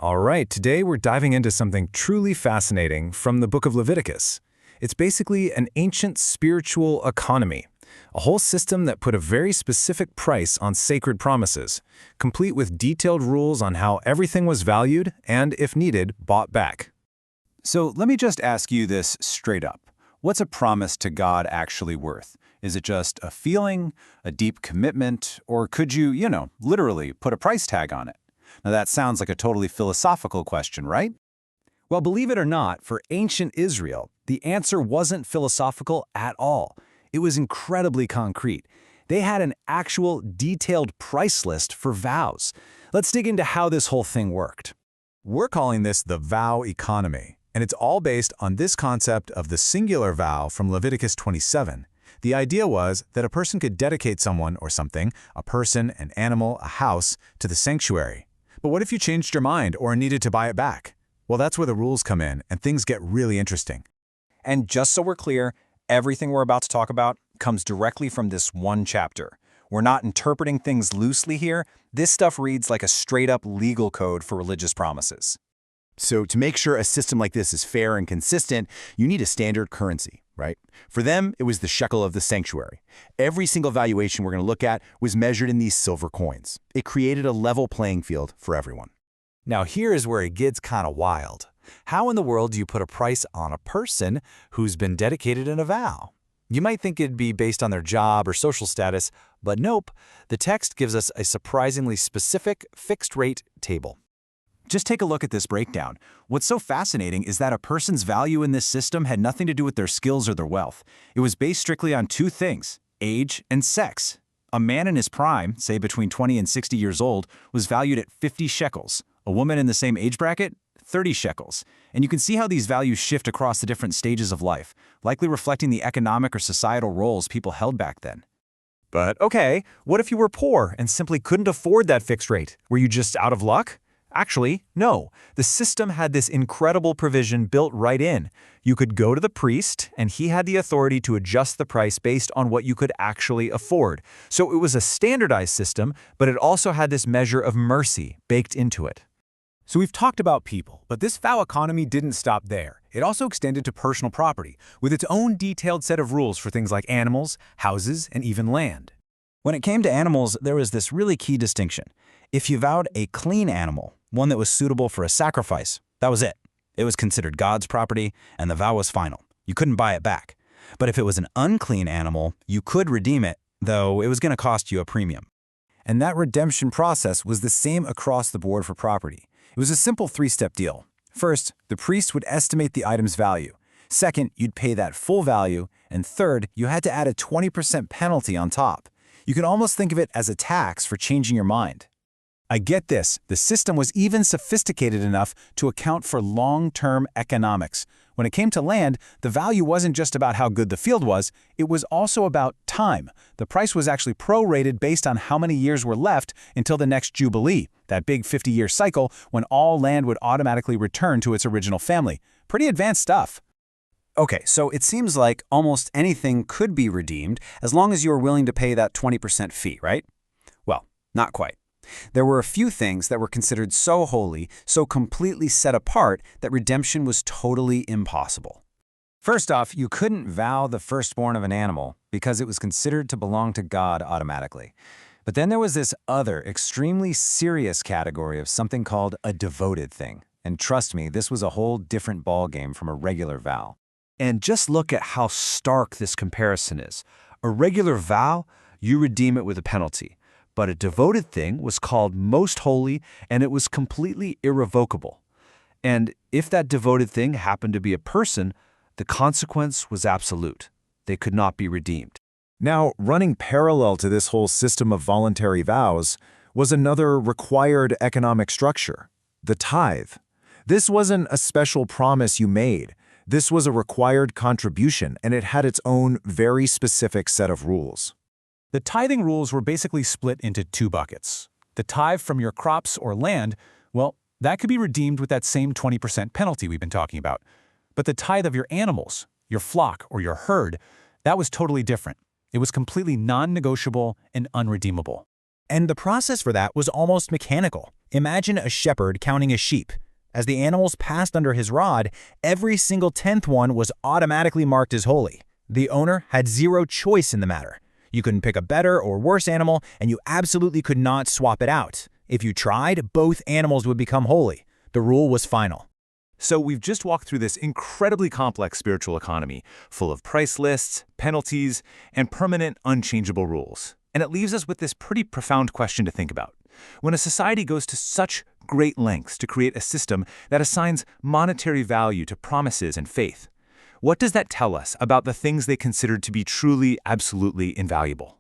All right, today we're diving into something truly fascinating from the book of Leviticus. It's basically an ancient spiritual economy, a whole system that put a very specific price on sacred promises, complete with detailed rules on how everything was valued and, if needed, bought back. So let me just ask you this straight up. What's a promise to God actually worth? Is it just a feeling, a deep commitment, or could you, literally put a price tag on it? Now that sounds like a totally philosophical question, right? Well, believe it or not, for ancient Israel, the answer wasn't philosophical at all. It was incredibly concrete. They had an actual detailed price list for vows. Let's dig into how this whole thing worked. We're calling this the vow economy, and it's all based on this concept of the singular vow from Leviticus 27. The idea was that a person could dedicate someone or something, a person, an animal, a house, to the sanctuary. But what if you changed your mind or needed to buy it back? Well, that's where the rules come in, and things get really interesting. And just so we're clear, everything we're about to talk about comes directly from this one chapter. We're not interpreting things loosely here. This stuff reads like a straight-up legal code for religious promises. So to make sure a system like this is fair and consistent, you need a standard currency, right? For them, it was the shekel of the sanctuary. Every single valuation we're going to look at was measured in these silver coins. It created a level playing field for everyone. Now here is where it gets kind of wild. How in the world do you put a price on a person who's been dedicated in a vow? You might think it'd be based on their job or social status, but nope. The text gives us a surprisingly specific fixed-rate table. Just take a look at this breakdown. What's so fascinating is that a person's value in this system had nothing to do with their skills or their wealth. It was based strictly on two things: age and sex. A man in his prime, say between 20 and 60 years old, was valued at 50 shekels. A woman in the same age bracket, 30 shekels. And you can see how these values shift across the different stages of life, likely reflecting the economic or societal roles people held back then. But okay, what if you were poor and simply couldn't afford that fixed rate? Were you just out of luck? Actually, no. The system had this incredible provision built right in. You could go to the priest, and he had the authority to adjust the price based on what you could actually afford. So it was a standardized system, but it also had this measure of mercy baked into it. So we've talked about people, but this vow economy didn't stop there. It also extended to personal property, with its own detailed set of rules for things like animals, houses, and even land. When it came to animals, there was this really key distinction. If you vowed a clean animal, one that was suitable for a sacrifice, that was it. It was considered God's property, and the vow was final. You couldn't buy it back. But if it was an unclean animal, you could redeem it, though it was going to cost you a premium. And that redemption process was the same across the board for property. It was a simple three-step deal. First, the priest would estimate the item's value. Second, you'd pay that full value. And third, you had to add a 20% penalty on top. You could almost think of it as a tax for changing your mind. I get this. The system was even sophisticated enough to account for long-term economics. When it came to land, the value wasn't just about how good the field was, it was also about time. The price was actually prorated based on how many years were left until the next Jubilee, that big 50-year cycle when all land would automatically return to its original family. Pretty advanced stuff. Okay, so it seems like almost anything could be redeemed as long as you were willing to pay that 20% fee, right? Well, not quite. There were a few things that were considered so holy, so completely set apart, that redemption was totally impossible. First off, you couldn't vow the firstborn of an animal because it was considered to belong to God automatically. But then there was this other, extremely serious category of something called a devoted thing. And trust me, this was a whole different ballgame from a regular vow. And just look at how stark this comparison is. A regular vow, you redeem it with a penalty. But a devoted thing was called most holy, and it was completely irrevocable. And if that devoted thing happened to be a person, the consequence was absolute. They could not be redeemed. Now, running parallel to this whole system of voluntary vows was another required economic structure, the tithe. This wasn't a special promise you made. This was a required contribution, and it had its own very specific set of rules. The tithing rules were basically split into two buckets. The tithe from your crops or land, well, that could be redeemed with that same 20% penalty we've been talking about. But the tithe of your animals, your flock, or your herd, that was totally different. It was completely non-negotiable and unredeemable. And the process for that was almost mechanical. Imagine a shepherd counting his sheep. As the animals passed under his rod, every single 10th one was automatically marked as holy. The owner had zero choice in the matter. You couldn't pick a better or worse animal, and you absolutely could not swap it out. If you tried, both animals would become holy. The rule was final. So we've just walked through this incredibly complex spiritual economy, full of price lists, penalties, and permanent, unchangeable rules. And it leaves us with this pretty profound question to think about. When a society goes to such great lengths to create a system that assigns monetary value to promises and faith, what does that tell us about the things they considered to be truly, absolutely invaluable?